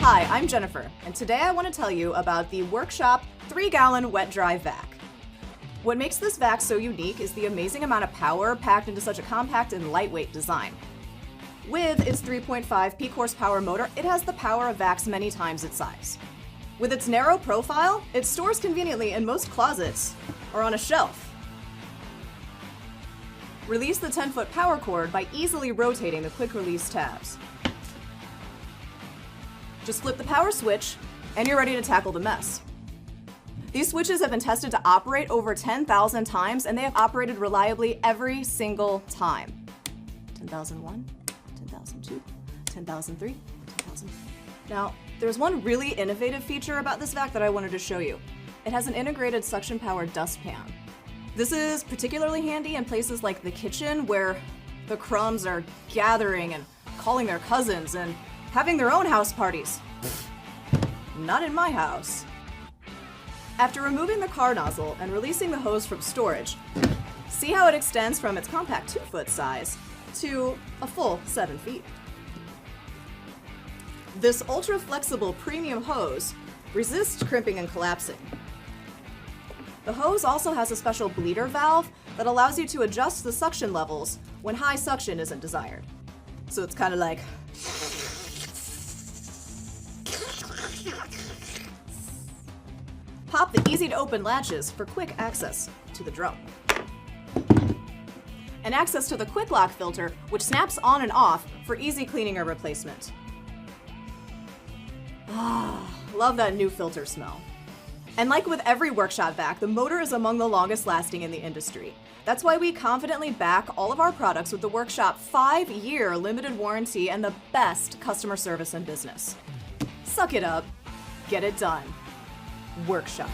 Hi, I'm Jennifer, and today I want to tell you about the Workshop 3-gallon wet-dry vac. What makes this vac so unique is the amazing amount of power packed into such a compact and lightweight design. With its 3.5 peak horsepower motor, it has the power of vacs many times its size. With its narrow profile, it stores conveniently in most closets or on a shelf. Release the 10-foot power cord by easily rotating the quick-release tabs. Just flip the power switch, and you're ready to tackle the mess. These switches have been tested to operate over 10,000 times, and they have operated reliably every single time. 10,001, 10,002, 10,003, 10,000. Now, there's one really innovative feature about this vac that I wanted to show you. It has an integrated suction-powered dustpan. This is particularly handy in places like the kitchen, where the crumbs are gathering and calling their cousins and having their own house parties. Not in my house. After removing the car nozzle and releasing the hose from storage, see how it extends from its compact 2-foot size to a full 7 feet. This ultra-flexible premium hose resists crimping and collapsing. The hose also has a special bleeder valve that allows you to adjust the suction levels when high suction isn't desired. So it's kind of like pop the easy-to-open latches for quick access to the drum. And access to the quick lock filter, which snaps on and off for easy cleaning or replacement. Ah, love that new filter smell. And like with every workshop vac, the motor is among the longest lasting in the industry. That's why we confidently back all of our products with the Workshop 5-year limited warranty and the best customer service in business. Suck it up, get it done. Workshop.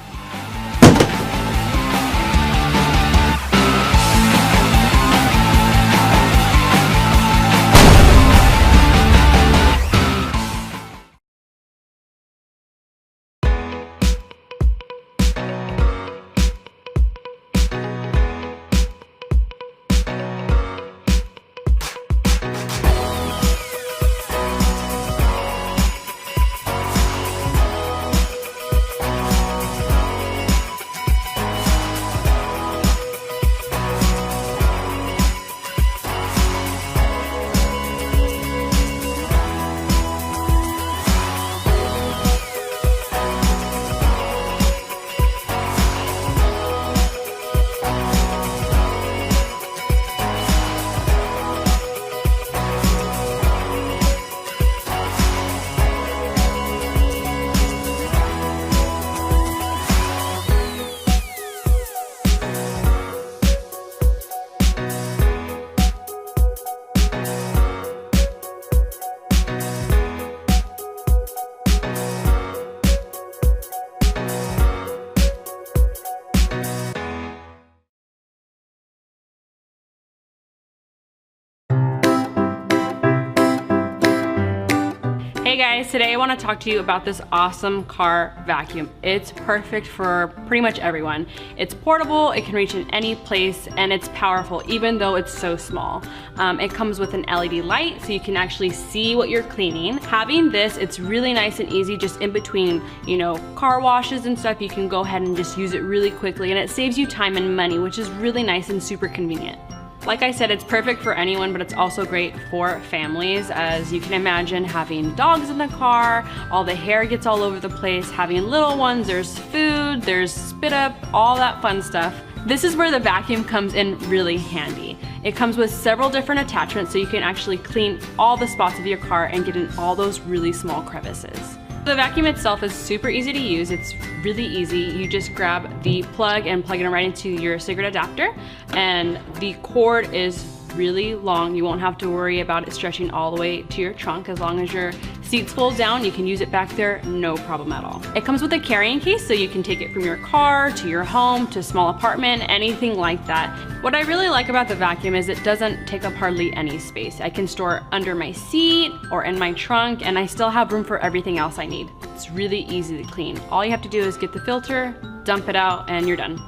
guys, today I want to talk to you about this awesome car vacuum. It's perfect for pretty much everyone. It's portable, it can reach in any place, and it's powerful even though it's so small. It comes with an LED light so you can actually see what you're cleaning. Having this, it's really nice and easy just in between, you know, car washes and stuff. You can go ahead and just use it really quickly, and it saves you time and money, which is really nice and super convenient. Like I said, it's perfect for anyone, but it's also great for families. As you can imagine, having dogs in the car, all the hair gets all over the place, having little ones, there's food, there's spit up, all that fun stuff. This is where the vacuum comes in really handy. It comes with several different attachments so you can actually clean all the spots of your car and get in all those really small crevices. The vacuum itself is super easy to use. It's really easy. You just grab the plug and plug it right into your cigarette adapter, and the cord is really long. You won't have to worry about it stretching all the way to your trunk. As long as your seats fold down, you can use it back there, no problem at all. It comes with a carrying case so you can take it from your car to your home to a small apartment, anything like that. What I really like about the vacuum is it doesn't take up hardly any space. I can store it under my seat or in my trunk, and I still have room for everything else I need. It's really easy to clean. All you have to do is get the filter, dump it out, and you're done.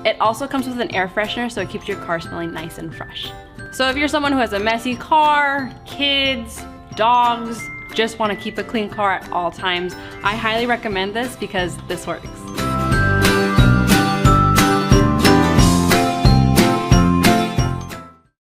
It also comes with an air freshener so it keeps your car smelling nice and fresh. So if you're someone who has a messy car, kids, dogs, just want to keep a clean car at all times, I highly recommend this because this works.